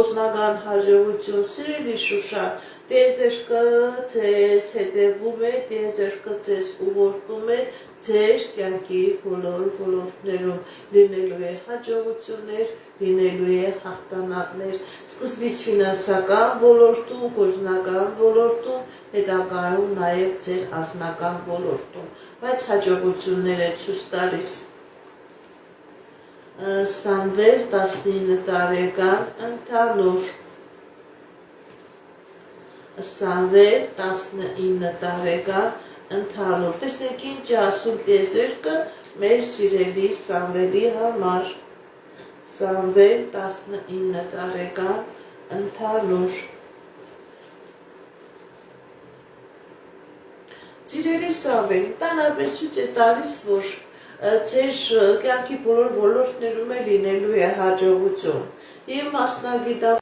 Գործնական հաջողություն, սիրելի Շուշա, տիեզերքը ձեզ հետևում է, տիեզերքը ձեզ ուղղորդում է ձեր կյանքի բոլոր ոլորտներում, լինելու է հաջողություններ, լինելու է հաղթանակներ, սկզբից ֆինանսական ոլորտում, գործնական ոլորտում, հետագայում նաև ձեր անձնական ոլորտում, բայց հաջողություններ է ցույց տալիս։ Սամվել 19 տարեկան ընդհանուր Սամվել 19 տարեկան ընդհանուր տեսնենք ինչ է ասում տիեզերքը մեր սիրելի Սամվելի համար Սամվել 19 տարեկան ընդհանուր Սիրելի Սամվել, տանաբեր ցույց է տալիս, որ ձեր կյանքի բոլոր ոլորտներում է լինելու է հաջողություն եւ մասնագիտական